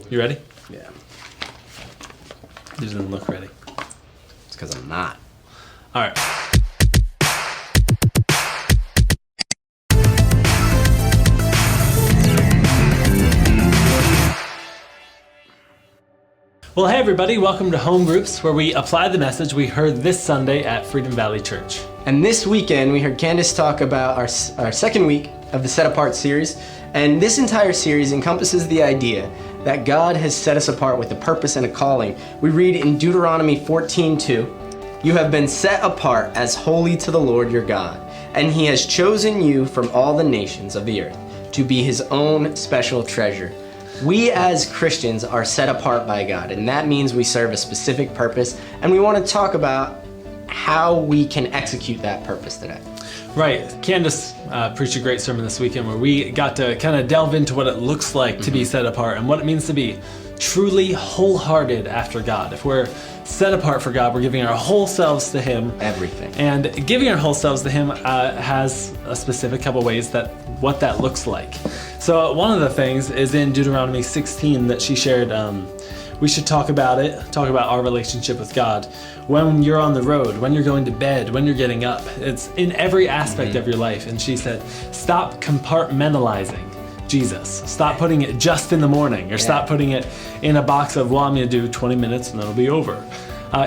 You ready? Yeah. You didn't look ready. It's because I'm not. All right. Well, hey everybody, welcome to Home Groups, where we apply the message we heard this Sunday at Freedom Valley Church. And this weekend, we heard Candace talk about our second week of the Set Apart series. And this entire series encompasses the idea that God has set us apart with a purpose and a calling. We read in Deuteronomy 14:2, "You have been set apart as holy to the Lord your God, and he has chosen you from all the nations of the earth to be his own special treasure." We as Christians are set apart by God, and that means we serve a specific purpose, and we want to talk about how we can execute that purpose today. Right. Candace preached a great sermon this weekend where we got to kind of delve into what it looks like to be set apart and what it means to be truly wholehearted after God. If we're set apart for God, we're giving our whole selves to him. Everything. And giving our whole selves to him has a specific couple ways what that looks like. So one of the things is in Deuteronomy 16 that she shared. We should talk about our relationship with God. When you're on the road, when you're going to bed, when you're getting up, it's in every aspect of your life. And she said, stop compartmentalizing Jesus. Stop putting it just in the morning, or stop putting it in a box of, well, I'm going to do 20 minutes and then it'll be over.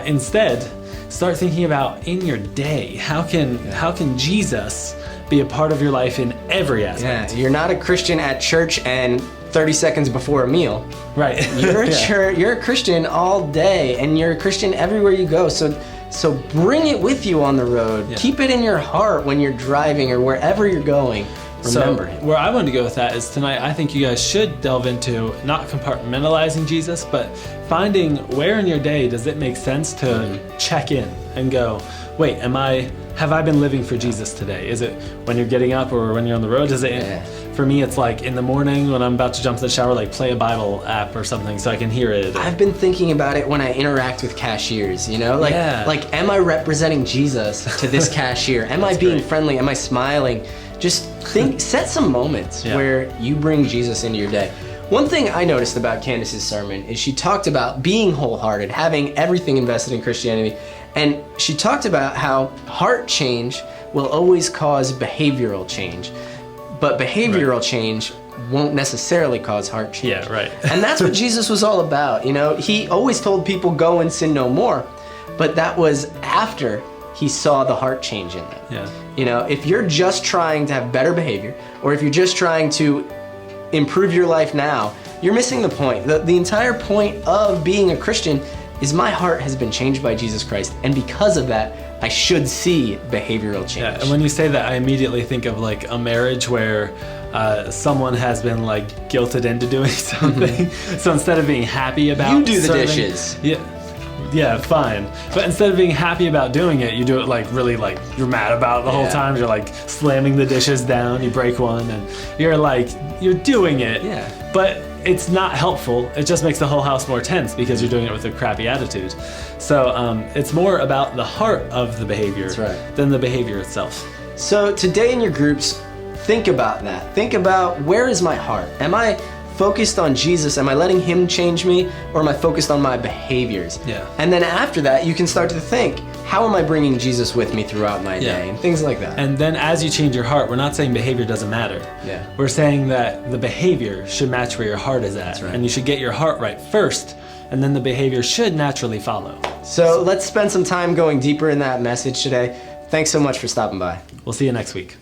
Instead, start thinking about in your day, how can Jesus be a part of your life in every aspect? Yeah, you're not a Christian at church and 30 seconds before a meal. Right. You're you're a Christian all day, and you're a Christian everywhere you go. So bring it with you on the road. Yeah. Keep it in your heart when you're driving or wherever you're going. Remember him. Where I wanted to go with that is tonight, I think you guys should delve into not compartmentalizing Jesus, but finding where in your day does it make sense to check in and go, wait, have I been living for Jesus today? Is it when you're getting up or when you're on the road? For me, it's like in the morning when I'm about to jump to the shower, like play a Bible app or something so I can hear it. I've been thinking about it when I interact with cashiers, like am I representing Jesus to this cashier? Am I being friendly? Am I smiling? Just set some moments where you bring Jesus into your day. One thing I noticed about Candace's sermon is she talked about being wholehearted, having everything invested in Christianity, and she talked about how heart change will always cause behavioral change, but behavioral change won't necessarily cause heart change. Yeah, right. And that's what Jesus was all about. He always told people, go and sin no more, but that was after he saw the heart change in them. Yeah. If you're just trying to have better behavior, or if you're just trying to improve your life now, you're missing the point. The entire point of being a Christian is my heart has been changed by Jesus Christ, and because of that, I should see behavioral change. Yeah, and when you say that, I immediately think of like a marriage where someone has been like guilted into doing something. So instead of being happy about you do the dishes. Yeah, fine. But instead of being happy about doing it, you do it like really like you're mad about it the whole time. You're like slamming the dishes down, you break one, and you're doing it. Yeah. But it's not helpful. It just makes the whole house more tense because you're doing it with a crappy attitude. So it's more about the heart of the behavior than the behavior itself. So today in your groups, think about that. Think about, where is my heart? Am I focused on Jesus? Am I letting him change me, or am I focused on my behaviors? Yeah. And then after that, you can start to think, how am I bringing Jesus with me throughout my day? And things like that. And then as you change your heart, we're not saying behavior doesn't matter. Yeah. We're saying that the behavior should match where your heart is at. That's right. And you should get your heart right first, and then the behavior should naturally follow. So let's spend some time going deeper in that message today. Thanks so much for stopping by. We'll see you next week.